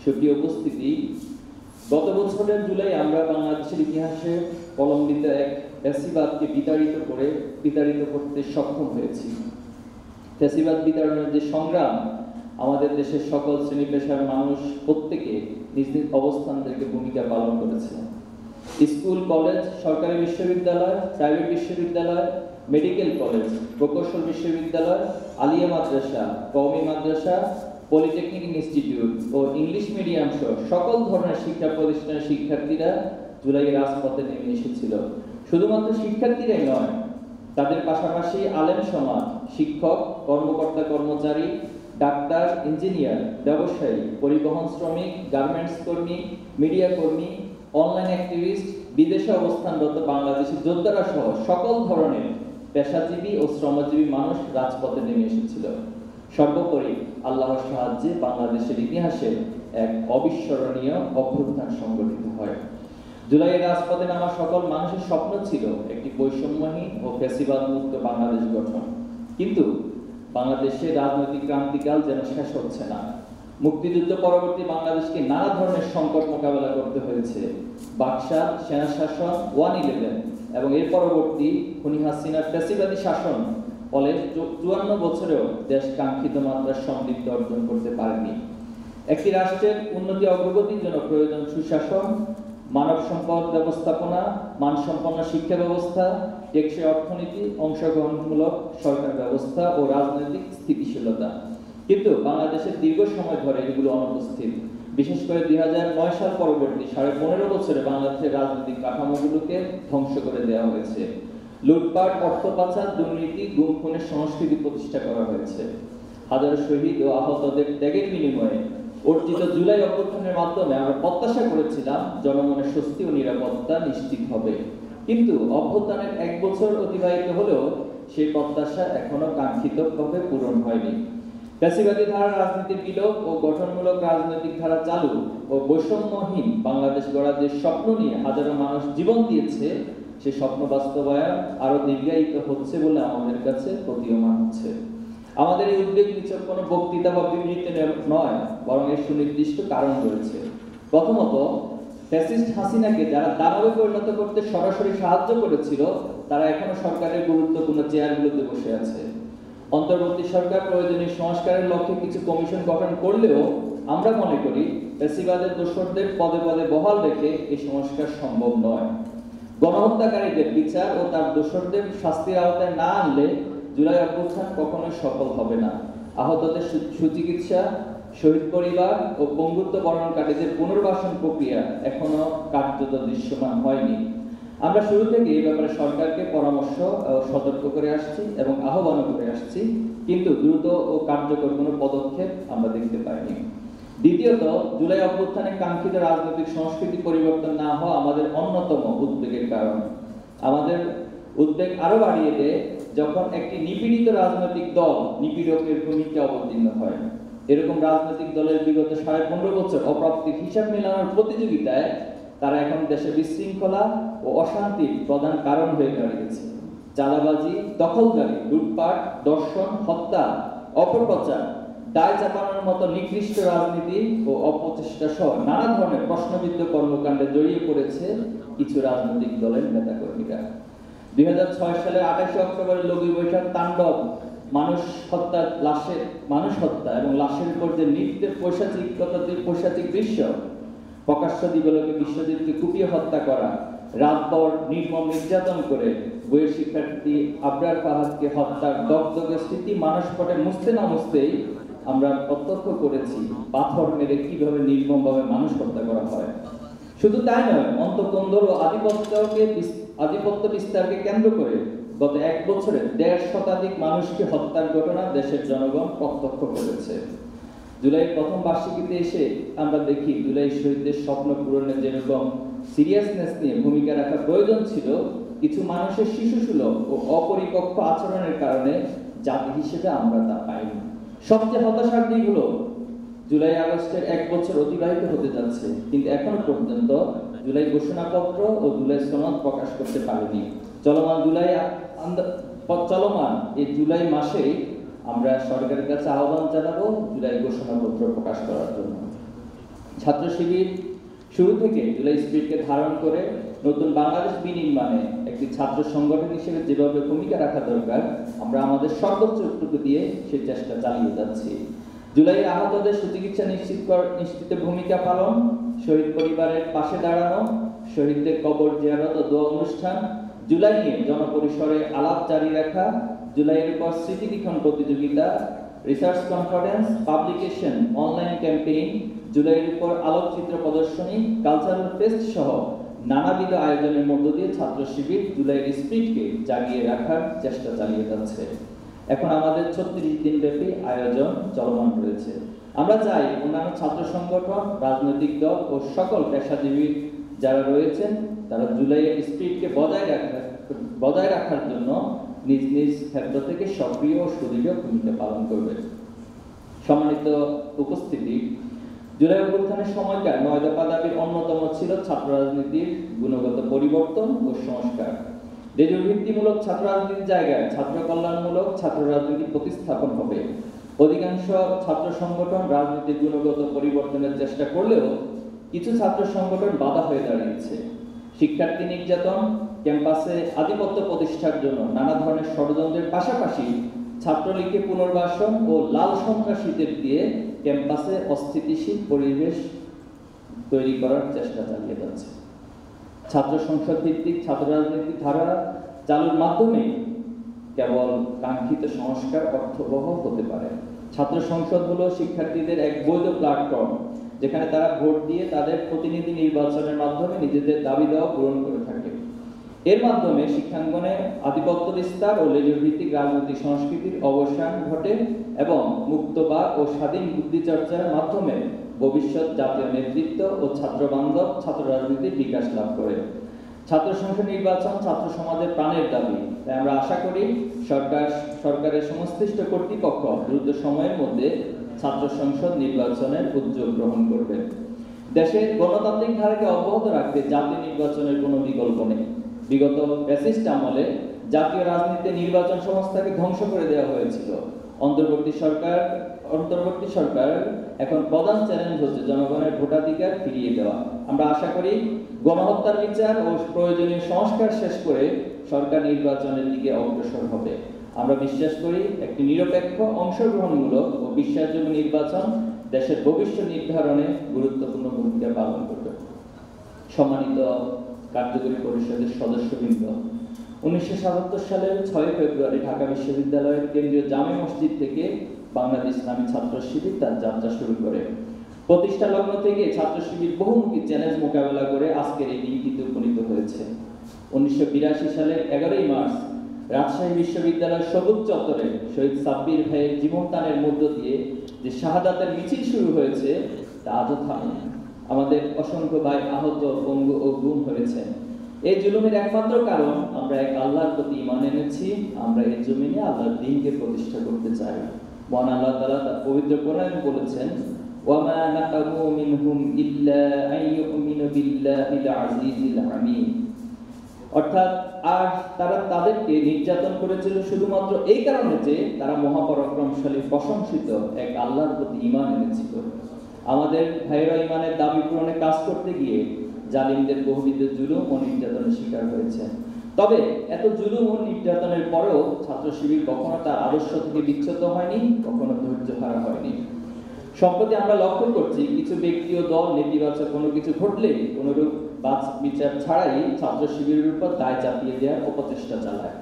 সুপ্রিয় উপস্থিতি, গত বছরের জুলাই আমরা বাংলাদেশের ইতিহাসে কলম্বিতে এক ফ্যাসিবাদকে বিতাড়িত করতে সক্ষম হয়েছি। ফ্যাসিবাদ বিতাড়নের যে সংগ্রাম, আমাদের দেশের সকল শ্রেণী পেশার মানুষ প্রত্যেকে নিজ নিজ অবস্থান থেকে ভূমিকা পালন করেছে। স্কুল, কলেজ, সরকারি বিশ্ববিদ্যালয়, প্রাইভেট বিশ্ববিদ্যালয়, মেডিকেল কলেজ, প্রকৌশল বিশ্ববিদ্যালয়, আলিয়া মাদ্রাসা, কওমি মাদ্রাসা, পলিটেকনিক ইনস্টিটিউট ও ইংলিশ মিডিয়াম সহ সকল ধরনের শিক্ষা প্রতিষ্ঠানের শিক্ষার্থীরা জুলাই রাজপথে নেমে এসেছিল। শুধুমাত্র শিক্ষার্থীরাই নয়, তাদের পাশাপাশি আলেম সমাজ, শিক্ষক, কর্মকর্তা কর্মচারী, ডাক্তার, ইঞ্জিনিয়ার, ব্যবসায়ী, পরিবহন শ্রমিক, গার্মেন্টস কর্মী, মিডিয়া কর্মী, অনলাইন অ্যাক্টিভিস্ট, বিদেশে অবস্থানরত বাংলাদেশি যোদ্ধারা সহ সকল ধরনের পেশাজীবী ও শ্রমজীবী মানুষ রাজপথে নেমে এসেছিল। সর্বোপরি আল্লাহর সাহায্যে বাংলাদেশের ইতিহাসে এক অবিস্মরণীয় অভ্যুত্থান সংগঠিত হয়। জুলাইয়ের রাজপথে নামা সকল মানুষের স্বপ্ন ছিল একটি বৈষম্যহীন ও ফ্যাসিবাদ মুক্ত বাংলাদেশ গঠন। কিন্তু বাংলাদেশের রাজনৈতিক ক্রান্তিকাল যেন শেষ হচ্ছে না। মুক্তিযুদ্ধ পরবর্তী বাংলাদেশকে নানা ধরনের সংকট মোকাবেলা করতে হয়েছে। বাকশাল, সেনা শাসন, 1/11 এবং এর পরবর্তী খুনি হাসিনার ফ্যাসিবাদী শাসন ফলে 54 বছরেও দেশ কাঙ্ক্ষিত মাত্রার সমৃদ্ধি অর্জন করতে পারেনি। একটি রাষ্ট্রের উন্নতি অগ্রগতির জন্য প্রয়োজন সুশাসন, মানব সম্পদ ব্যবস্থাপনা, মানসম্পন্ন শিক্ষা ব্যবস্থা, টেকসই অর্থনীতি, অংশগ্রহণমূলক সরকার ব্যবস্থা ও রাজনৈতিক স্থিতিশীলতা। কিন্তু বাংলাদেশের দীর্ঘ সময় ধরে এগুলো অনুপস্থিত। বিশেষ করে 2009 সাল পরবর্তী 15.5 বছরে বাংলাদেশের রাজনৈতিক কাঠামোগুলোকে ধ্বংস করে দেওয়া হয়েছে। লুটপাট, অর্থ পাচার, দুর্নীতি, গুম খুনের সংস্কৃতি প্রতিষ্ঠা করা হয়েছে। হাজারো শহীদ ও আহতদের ত্যাগের বিনিময়ে অর্জিত জুলাই অভ্যুত্থানের মাধ্যমে আমরা প্রত্যাশা করেছিলাম জনমনের স্বস্তি ও নিরাপত্তা নিশ্চিত হবে। কিন্তু অভ্যুত্থানের 1 বছর অতিবাহিত হলেও সেই প্রত্যাশা এখনো কাঙ্ক্ষিতভাবে পূরণ হয়নি। ফ্যাসিবাদী ধারা রাজনীতির বিলোপ ও গঠনমূলক রাজনৈতিক ধারা চালু ও বৈষম্যহীন বাংলাদেশ গড়ার যে স্বপ্ন নিয়ে হাজারো মানুষ জীবন দিয়েছে, সে স্বপ্ন বাস্তবায়ন আরো দীর্ঘায়িত হচ্ছে বলে আমাদের কাছে প্রতীয়মান হচ্ছে। আমাদের এই উদ্বেগ নিছক কোনো বক্তৃতা বা বিবৃতি নয়, বরং এর সুনির্দিষ্ট কারণ রয়েছে। প্রথমত, ফ্যাসিস্ট হাসিনাকে যারা দানবে পরিণত করতে সরাসরি সাহায্য করেছিল, তারা এখনো সরকারের গুরুত্বপূর্ণ চেয়ারগুলোতে বসে আছে। অন্তর্বর্তী সরকার প্রয়োজনীয় সংস্কারের লক্ষ্যে কিছু কমিশন গঠন করলেও আমরা মনে করি ফ্যাসিবাদের দোসরদের পদে পদে বহাল রেখে এই সংস্কার সম্ভব নয়। গণহত্যাকারীদের বিচার ও তার দোসরদের শাস্তির আওতায় না আনলে জুলাই অভ্যুত্থান কখনোই সফল হবে না। আহতদের সুচিকিৎসা, শহীদ পরিবার ও পঙ্গুত্ব বরণকারীদের পুনর্বাসন প্রক্রিয়া এখনো কার্যত দৃশ্যমান হয়নি। আমরা শুরু থেকে এই ব্যাপারে সরকারকে পরামর্শ ও সতর্ক করে আসছি এবং আহ্বান করে আসছি, কিন্তু দ্রুত ও কার্যকর কোনো পদক্ষেপ আমরা দেখতে পাইনি। দ্বিতীয়ত, জুলাই অভ্যুত্থানে কাঙ্ক্ষিত রাজনৈতিক সংস্কৃতি পরিবর্তন না হওয়া আমাদের অন্যতম উদ্বেগের কারণ। আমাদের উদ্বেগ আরো বাড়িয়ে দেয় যখন একটি নিপীড়িত রাজনৈতিক দল নিপীড়কের ভূমিকা অবতীর্ণ হয়। এরকম রাজনৈতিক দলের বিগত 15.5 বছর অপ্রাপ্তির হিসাব মেলানোর প্রতিযোগিতায় তারা এখন দেশে বিশৃঙ্খলা ও অশান্তির প্রধান কারণ হয়ে দাঁড়িয়েছে। চাঁদাবাজি, দখলদারি, লুটপাট, দর্শন, হত্যা, অপপ্রচার, দায় চাপানোর মতো নিকৃষ্ট রাজনীতি ও অপচেষ্টা সহ নানা ধরনের প্রশ্নবিদ্ধ কর্মকাণ্ডে জড়িয়ে পড়েছে কিছু রাজনৈতিক দলের নেতাকর্মীরা। 2006 সালের 28 অক্টোবরের লগি বৈঠক তাণ্ডব, মানুষ হত্যা এবং লাশের উপর যে নৃত্যের পৈশাচিক দৃশ্য, প্রকাশ্য দিবালোকে বিশ্বজিৎকে কুপিয়ে হত্যা করা, রাতভর নির্মম নির্যাতন করে বইয়ের শিক্ষার্থী আবরার ফাহাদকে হত্যার দগদগে স্মৃতি মানসপটে মুছতে না মুছতেই আমরা প্রত্যক্ষ করেছি পাথর মেরে কিভাবে নির্মমভাবে মানুষ হত্যা করা হয়। শুধু তাই নয়, অন্তঃকন্দর ও আধিপত্য বিস্তারকে কেন্দ্র করে গত 1 বছরে 1.5 শতাধিক মানুষকে হত্যার ঘটনা দেশের জনগণ প্রত্যক্ষ করেছে। জুলাইয়ের প্রথম বার্ষিকীতে এসে আমরা দেখি জুলাই শহীদদের স্বপ্ন পূরণে যেরকম সিরিয়াসনেস নিয়ে ভূমিকা রাখা প্রয়োজন ছিল, কিছু মানুষের শিশুসুলভ ও অপরিপক্ক আচরণের কারণে জাতি হিসেবে আমরা তা পাইনি। সবচেয়ে হতাশার দিক হলো জুলাই আগস্টের 1 বছর অতিবাহিত হতে যাচ্ছে, কিন্তু এখনো পর্যন্ত জুলাই ঘোষণাপত্র ও জুলাই সনদ প্রকাশ করতে পারেনি। চলমান এই জুলাই মাসেই আমরা সরকারের কাছে আহ্বান জানাবো জুলাই ঘোষণাপত্র প্রকাশ করার জন্য। ছাত্র শিবির শুরু থেকে জুলাই স্পিরিটকে ধারণ করে নতুন বাংলাদেশ বিনির্মাণে একটি ছাত্র সংগঠন হিসেবে যেভাবে ভূমিকা রাখা দরকার, আমরা আমাদের সর্বোচ্চটুকু দিয়ে সেই চেষ্টা চালিয়ে যাচ্ছি। জুলাই আহতদের সুচিকিৎসা নিশ্চিতে ভূমিকা পালন, শহীদ পরিবারের পাশে দাঁড়ানো, শহীদদের কবর জিয়ারত ও দোয়া অনুষ্ঠান, জুলাই নিয়ে জনপরিসরে আলাপ জারি রাখা, জুলাইয়ের উপর স্মৃতি লিখন প্রতিযোগিতা, research conference, publication, online campaign, জুলাইয়ের উপর আলোকচিত্র প্রদর্শনী, কালচারাল ফেস্ট সহ নানাবিধ আয়োজনের মধ্য দিয়ে ছাত্র শিবির জুলাইয়ের স্পিরিটকে জাগিয়ে রাখার চেষ্টা চালিয়ে যাচ্ছে। এখন আমাদের 36 দিন ব্যাপী আয়োজন চলমান রয়েছে। আমরা চাই অন্যান্য ছাত্র সংগঠন, রাজনৈতিক দল ও সকল পেশাজীবী যারা রয়েছেন তারা জুলাইয়ের স্পিরিটকে বজায় রাখার জন্য নিজ নিজ ক্ষেত্র থেকে সক্রিয় ও সুদৃঢ় ভূমিকা পালন করবে। সম্মানিত উপস্থিতি, জুলাই অভ্যুত্থানের সময়কার 9 দফা দাবির অন্যতম ছিল ছাত্র রাজনীতির গুণগত পরিবর্তন ও সংস্কার। দেশভিত্তিমূলক ছাত্র রাজনীতির জায়গায় ছাত্র কল্যাণমূলক ছাত্র রাজনীতি প্রতিস্থাপন হবে। অধিকাংশ ছাত্র সংগঠন রাজনীতির গুণগত পরিবর্তনের চেষ্টা করলেও কিছু ছাত্র সংগঠন বাধা হয়ে দাঁড়িয়েছে। শিক্ষার্থী নির্যাতন, ক্যাম্পাসে আধিপত্য প্রতিষ্ঠার জন্য নানা ধরনের ষড়যন্ত্রের পাশাপাশি ছাত্রলীগকে পুনর্বাসন ও লাল সন্ত্রাসীদের দিয়ে ক্যাম্পাসে অস্থিতিশীল পরিবেশ তৈরি করার চেষ্টা চালিয়ে যাচ্ছে। ছাত্র সংসদ ভিত্তিক ছাত্র রাজনীতি ধারা চালুর মাধ্যমে কেবল কাঙ্ক্ষিত সংস্কার অর্থবহ হতে পারে। ছাত্র সংসদ হলো শিক্ষার্থীদের এক বৈধ প্ল্যাটফর্ম, যেখানে তারা ভোট দিয়ে তাদের প্রতিনিধি নির্বাচনের মাধ্যমে নিজেদের দাবি দেওয়া পূরণ করে থাকে। এর মাধ্যমে শিক্ষাঙ্গনে আধিপত্য বিস্তার ও লেজুর ভিত্তিক রাজনৈতিক সংস্কৃতির অবসান ঘটে এবং মুক্তবাদ ও স্বাধীন বুদ্ধিচর্চার মাধ্যমে ভবিষ্যৎ জাতীয় নেতৃত্ব ও ছাত্রবান্ধব ছাত্র রাজনীতির বিকাশ লাভ করে। ছাত্র সংসদ নির্বাচন ছাত্র সমাজের প্রাণের দাবি, তাই আমরা আশা করি সরকারের সংশ্লিষ্ট কর্তৃপক্ষ দ্রুত সময়ের মধ্যে ছাত্র সংসদ নির্বাচনের উদ্যোগ গ্রহণ করবে। দেশের গণতান্ত্রিক ধারাকে অব্যাহত রাখতে জাতীয় নির্বাচনের কোনো বিকল্প নেই। বিগত ফ্যাসিস্ট আমলে জাতীয় রাজনীতিতে নির্বাচন সংস্থাকে ধ্বংস করে দেওয়া হয়েছিল। অন্তর্বর্তী সরকার এখন প্রধান চ্যালেঞ্জ হচ্ছে জনগণের ভোটাধিকার ফিরিয়ে দেওয়া। আমরা আশা করি গণহত্যার বিচার ও প্রয়োজনীয় সংস্কার শেষ করে সরকার নির্বাচনের দিকে অগ্রসর হবে। আমরা বিশ্বাস করি একটি নিরপেক্ষ, অংশগ্রহণমূলক ও বিশ্বাসযোগ্য নির্বাচন দেশের ভবিষ্যৎ নির্ধারণে গুরুত্বপূর্ণ ভূমিকা পালন করবে। সম্মানিত কার্যকরী পরিষদের সদস্যবৃন্দ, 1977 সালের 6 ফেব্রুয়ারি ঢাকা বিশ্ববিদ্যালয়ের কেন্দ্রীয় জামে মসজিদ থেকে বাংলাদেশ ইসলামী ছাত্র শিবির তার যাত্রা শুরু করে। প্রতিষ্ঠা লগ্ন থেকে ছাত্র শিবির বহুমুখী চ্যালেঞ্জ মোকাবেলা করে আজকের এই দিনটিতে উপনীত হয়েছে। 1982 সালের 11ই মার্চ রাজশাহী বিশ্ববিদ্যালয়ের সবুজ চত্বরে শহীদ সাব্বির ভাইয়ের জীবনদানের মধ্য দিয়ে যে শাহাদাতের মিছিল শুরু হয়েছে তা আজও থামেনি। আমাদের অসংখ্য ভাই আহত, পঙ্গু ও গুম হয়েছেন। এই জুলুমের একমাত্র কারণ আমরা এক আল্লাহর প্রতি ঈমান এনেছি। আমরা এই জমিনে আল্লাহর দ্বীনকে প্রতিষ্ঠা করতে চাই। মহান আল্লাহ তাআলা তার পবিত্র কোরআনে বলেছেন, ওয়ামা নাকামু মিনহুম ইল্লা আন ইউমিনু বিল্লাহিল আজিজিল হামিদ। অর্থাৎ আর তারা তাদেরকে নির্যাতন করেছিল শুধুমাত্র এই কারণে যে তারা মহাপরাক্রমশালী প্রশংসিত এক আল্লাহর প্রতি ঈমান এনেছিল। আমাদের ভাইয়েরা ঈমানের দাবি পূরণে কাজ করতে গিয়ে জালিমদের বহুবিধ জুলুম ও নির্যাতনের শিকার হয়েছে। তবে এত জুলুম ও নির্যাতনের পরেও ছাত্র শিবির কখনো তার আদর্শ থেকে বিচ্যুত হয়নি, কখনো ধৈর্য হারা হয়নি। সম্প্রতি আমরা লক্ষ্য করছি কিছু ব্যক্তি ও দল নেতিবাচক কোনো কিছু ঘটলে কোনোরূপ বিচার ছাড়াই ছাত্র শিবিরের উপর দায় চাপিয়ে দেওয়ার অপচেষ্টা চালায়।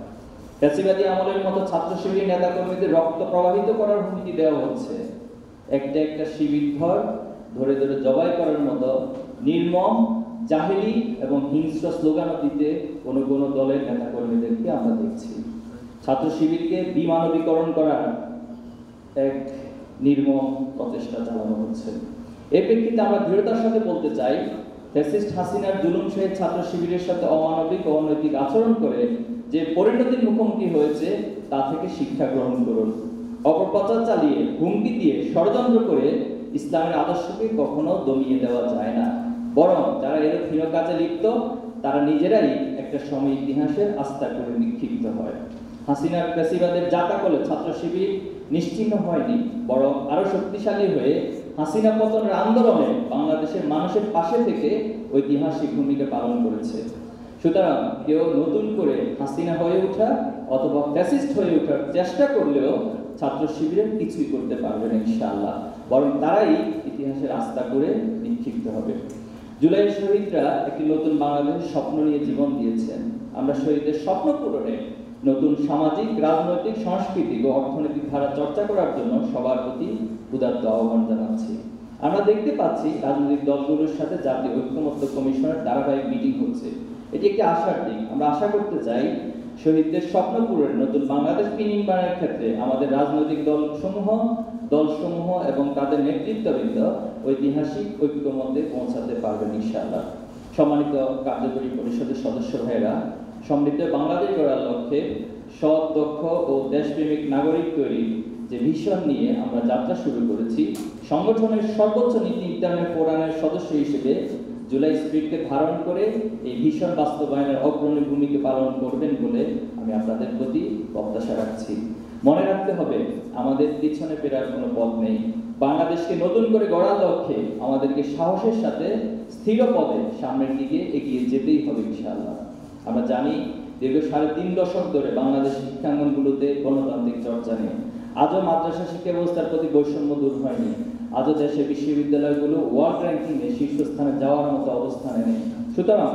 ফ্যাসিবাদী আমলের মতো ছাত্র শিবির নেতাকর্মীদের রক্ত প্রবাহিত করার হুমকি দেওয়া হচ্ছে। একটা শিবির ধরে জবাই করার মতো নির্মম, জাহেলি এবং হিংস্র স্লোগানও দিতে কোনো দলের নেতাকর্মীদেরকে আমরা দেখছি। ছাত্র শিবিরকে বিমানবীকরণ করার এক নির্মম প্রচেষ্টা চালানো হচ্ছে। এই প্রেক্ষিতে আমরা দৃঢ়তার সাথে বলতে চাই, ফ্যাসিস্ট হাসিনার জুলুমশাহী ছাত্র শিবিরের সাথে অমানবিক ও অনৈতিক আচরণ করে যে পরিণতির মুখোমুখি হয়েছে তা থেকে শিক্ষা গ্রহণ করুন। অপপ্রচার চালিয়ে, হুমকি দিয়ে, ষড়যন্ত্র করে ইসলামের আদর্শকে কখনো দমিয়ে দেওয়া যায় না। বরং যারা এর হীন কাজে লিপ্ত তারা নিজেরাই একটা সময় ইতিহাসের আস্থা করে নিক্ষিপ্ত হয়। হাসিনার ফ্যাসিবাদের যাতা করলে ছাত্র শিবির নিশ্চিহ্ন হয়নি, বরং আরো শক্তিশালী হয়ে হাসিনা পতনের আন্দোলনে বাংলাদেশের মানুষের পাশে থেকে ঐতিহাসিক ভূমিকা পালন করেছে। সুতরাং কেউ নতুন করে হাসিনা হয়ে ওঠা অথবা ফ্যাসিস্ট হয়ে ওঠার চেষ্টা করলেও ছাত্র শিবিরের কিছুই করতে পারবে না ইনশাআল্লাহ, বরং তারাই ইতিহাসের আস্থা করে নিক্ষিপ্ত হবে। জুলাইয়ের শহীদরা একটি নতুন বাংলাদেশের স্বপ্ন নিয়ে জীবন দিয়েছেন। আমরা শহীদদের স্বপ্ন পূরণে নতুন সামাজিক, রাজনৈতিক, সাংস্কৃতিক ও অর্থনৈতিক ধারা চর্চা করার জন্য সবার প্রতি উদাত্ত আহ্বান জানাচ্ছি। আমরা দেখতে পাচ্ছি রাজনৈতিক দলগুলোর সাথে জাতীয় ঐক্যমত্য কমিশনের ধারাবাহিক মিটিং হচ্ছে। এটি একটি আশার দিক। আমরা আশা করতে চাই শহীদদের স্বপ্ন পূরণে নতুন বাংলাদেশ বিনির্মাণের ক্ষেত্রে আমাদের রাজনৈতিক দলসমূহ এবং তাদের নেতৃত্ববৃন্দ ঐতিহাসিক ঐক্যমত্যে পৌঁছাতে পারবেন ইনশাআল্লাহ। সম্মানিত কার্যকরী পরিষদের সদস্য ভাইয়েরা, সমৃদ্ধ বাংলাদেশ গড়ার লক্ষ্যে সৎ, দক্ষ ও দেশপ্রেমিক নাগরিক তৈরির যে ভিশন নিয়ে আমরা যাত্রা শুরু করেছি, সংগঠনের সর্বোচ্চ নীতি নির্ধারণের ফোরামের সদস্য হিসেবে জুলাই স্পিরিটকে ধারণ করে এই ভিশন বাস্তবায়নের অগ্রণী ভূমিকা পালন করবেন বলে আমি আপনাদের প্রতি প্রত্যাশা রাখছি। মনে রাখতে হবে, আমাদের পিছনে ফেরার কোনো পথ নেই। বাংলাদেশকে নতুন করে গড়ার লক্ষ্যে আমাদেরকে সাহসের সাথে স্থির পদে সামনের দিকে এগিয়ে যেতেই হবে ইনশাআল্লাহ। আমরা জানি দীর্ঘ 3.5 দশক ধরে বাংলাদেশ শিক্ষাঙ্গনগুলোতে গণতান্ত্রিক চর্চা নেই। আজও মাদ্রাসা শিক্ষা ব্যবস্থার প্রতি বৈষম্য দূর হয়নি। আজও দেশে বিশ্ববিদ্যালয়গুলো ওয়ার্ল্ড র্যাঙ্কিংয়ে শীর্ষস্থানে যাওয়ার মতো অবস্থানে নেই। সুতরাং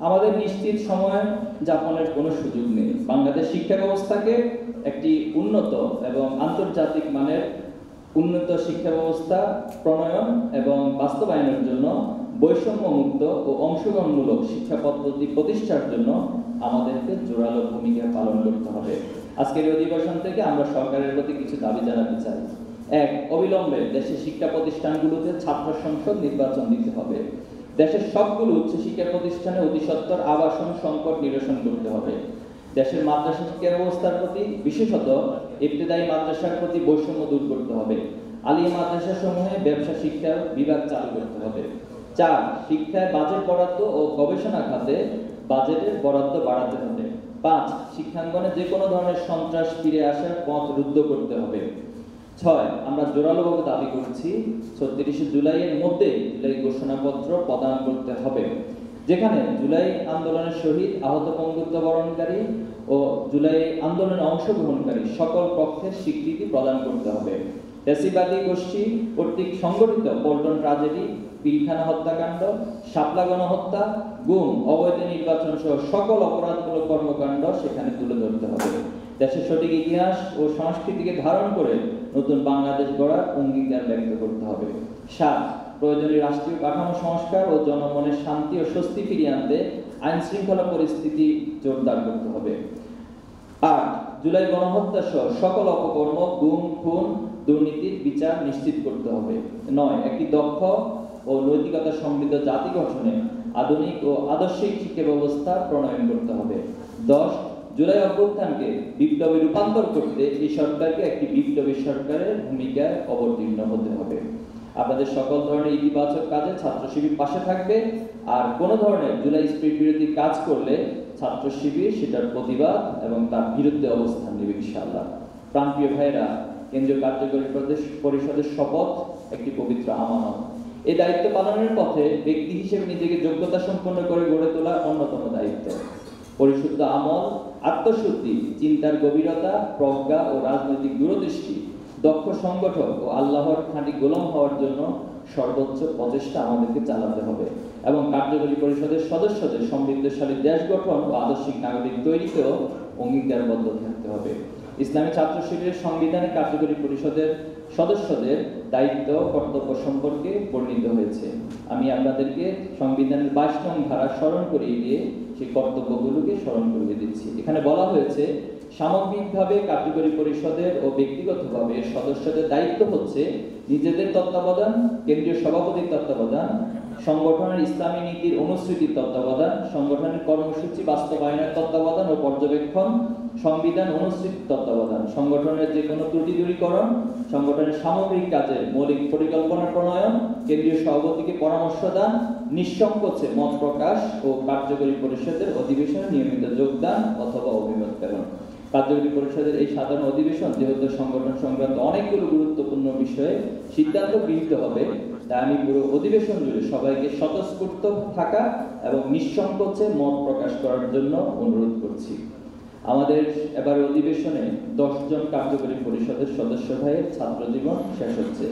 আমাদের নিশ্চিত সময় যাপনের কোনো সুযোগ নেই। বাংলাদেশ শিক্ষা ব্যবস্থাকে একটি উন্নত এবং আন্তর্জাতিক মানের উন্নত শিক্ষা ব্যবস্থা প্রণয়ন এবং বাস্তবায়নের জন্য বৈষম্য মুক্ত ও অংশগ্রহণমূলক শিক্ষা পদ্ধতি প্রতিষ্ঠার জন্য আমাদেরকে জোরালো ভূমিকা পালন করতে হবে। আজকের এই অধিবেশন থেকে আমরা সরকারের প্রতি কিছু দাবি জানাতে চাই। 1. অবিলম্বে দেশের শিক্ষা প্রতিষ্ঠানগুলোতে ছাত্র সংসদ নির্বাচন দিতে হবে। দেশের সবগুলো উচ্চশিক্ষা প্রতিষ্ঠানে অতিসত্বর আবাসন সংকট নিরসন করতে হবে। দেশের মাদ্রাসা শিক্ষা ব্যবস্থার প্রতি, বিশেষত ইবতেদায়ী মাদ্রাসার প্রতি বৈষম্য দূর করতে হবে। আলিয়া মাদ্রাসা সমূহে ব্যবসা শিক্ষার বিভাগ চালু করতে হবে। 4. শিক্ষায় বাজেট বরাদ্দ ও গবেষণা খাতে বাজেটের বরাদ্দ বাড়াতে হবে। 5. শিক্ষাঙ্গনে যে কোনো ধরনের সন্ত্রাস ফিরে আসার পথ রুদ্ধ করতে হবে। 6. আমরা জোরালোভাবে দাবি করছি 36 জুলাইয়ের মধ্যে জুলাই ঘোষণাপত্র প্রদান করতে হবে, যেখানে জুলাই আন্দোলনের শহীদ, আহত, পঙ্গুত্ব বরণকারী ও জুলাই আন্দোলনে অংশগ্রহণকারী সকল পক্ষের স্বীকৃতি প্রদান করতে হবে। ফ্যাসিবাদী গোষ্ঠী কর্তৃক সংগঠিত পল্টন ট্রাজেডি, পিলখানা হত্যাকাণ্ড, শাপলা গণহত্যা, গুম, অবৈধ নির্বাচন সহ সকল অপরাধমূলক কর্মকাণ্ড সেখানে তুলে ধরতে হবে। দেশের সঠিক ইতিহাস ও সংস্কৃতিকে ধারণ করে নতুন বাংলাদেশ গড়ার অঙ্গীকার ব্যক্ত করতে হবে। 7. প্রয়োজনীয় রাষ্ট্রীয় কাঠামো সংস্কার ও জনমনের শান্তি ও স্বস্তি ফিরিয়ে আনতে আইন শৃঙ্খলা পরিস্থিতি জোরদার করতে হবে। 8. জুলাই গণহত্যা সহ সকল অপকর্ম, গুম, খুন, দুর্নীতির বিচার নিশ্চিত করতে হবে। 9. একটি দক্ষ ও নৈতিকতা সমৃদ্ধ জাতি গঠনে আধুনিক ও আদর্শিক শিক্ষা ব্যবস্থা প্রণয়ন করতে হবে। 10. জুলাই অভ্যুত্থানকে বিপ্লবে রূপান্তর করতে এই সরকারকে একটি বিপ্লবী সরকারের ভূমিকায় অবতীর্ণ হতে হবে। আপনাদের সকল ধরনের ইতিবাচক কাজে ছাত্র শিবির পাশে থাকবে, আর কোনো ধরনের জুলাই স্পিরিট বিরোধী কাজ করলে ছাত্র শিবির সেটার প্রতিবাদ এবং তার বিরুদ্ধে অবস্থান নেবে ইনশাআল্লাহ। প্রাণপ্রিয় ভাইরা, কেন্দ্রীয় কার্যকরী পরিষদের শপথ একটি পবিত্র আমানত। এই দায়িত্ব পালনের পথে ব্যক্তি হিসেবে নিজেকে যোগ্যতা সম্পন্ন করে গড়ে তোলা অন্যতম দায়িত্ব। পরিশুদ্ধ আমল, আত্মশুদ্ধি, চিন্তার গভীরতা, প্রজ্ঞা ও রাজনৈতিক দূরদৃষ্টি, দক্ষ সংগঠক ও আল্লাহর খাঁটি গোলাম হওয়ার জন্য সর্বোচ্চ প্রচেষ্টা আমাদেরকে চালাতে হবে এবং কার্যকরী পরিষদের সদস্যদের সমৃদ্ধশালী দেশ গঠন ও আদর্শিক নাগরিক তৈরিতেও অঙ্গীকারবদ্ধ থাকতে হবে। ইসলামী ছাত্র শিবিরের সংবিধানে কার্যকরী পরিষদের সদস্যদের দায়িত্ব কর্তব্য সম্পর্কে বর্ণিত হয়েছে। আমি আপনাদেরকে সংবিধানের 22 নং ধারা স্মরণ করিয়ে দিয়ে সেই কর্তব্যগুলোকে স্মরণ করিয়ে দিচ্ছি। এখানে বলা হয়েছে, সামগ্রিকভাবে কার্যকরী পরিষদের ও ব্যক্তিগতভাবে সদস্যদের দায়িত্ব হচ্ছে নিজেদের তত্ত্বাবধান, কেন্দ্রীয় সভাপতির তত্ত্বাবধান, সংগঠনের ইসলামী নীতির অনুসৃতির তত্ত্বাবধান, সংগঠনের কর্মসূচি বাস্তবায়নের তত্ত্বাবধান ও পর্যবেক্ষণ, সংবিধান অনুসৃতির তত্ত্বাবধান, সংগঠনের যে কোনো ত্রুটি দূরীকরণ, সংগঠনের সামগ্রিক কাজের মৌলিক পরিকল্পনা প্রণয়ন, কেন্দ্রীয় সভাপতিকে পরামর্শ দান, নিঃসংকোচে মত প্রকাশ ও কার্যকরী পরিষদের অধিবেশনে নিয়মিত যোগদান অথবা অভিমত প্রেরণ। কার্যকরী পরিষদের এই সাধারণ অধিবেশন যেহেতু সংগঠন সংক্রান্ত অনেকগুলো গুরুত্বপূর্ণ বিষয়ে সিদ্ধান্ত গৃহীত হবে, তাই আমি পুরো অধিবেশন জুড়ে সবাইকে স্বতঃস্ফূর্ত থাকা এবং নিঃসংকোচে মত প্রকাশ করার জন্য অনুরোধ করছি। আমাদের এবার অধিবেশনে 10 জন কার্যকরী পরিষদের সদস্য ভাইয়ের ছাত্র জীবন শেষ হচ্ছে।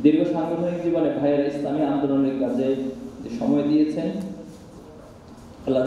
দীর্ঘ সাংগঠনিক জীবনে ভাইয়েরা ইসলামী আন্দোলনের কাজে যে সময় দিয়েছেন, আল্লাহ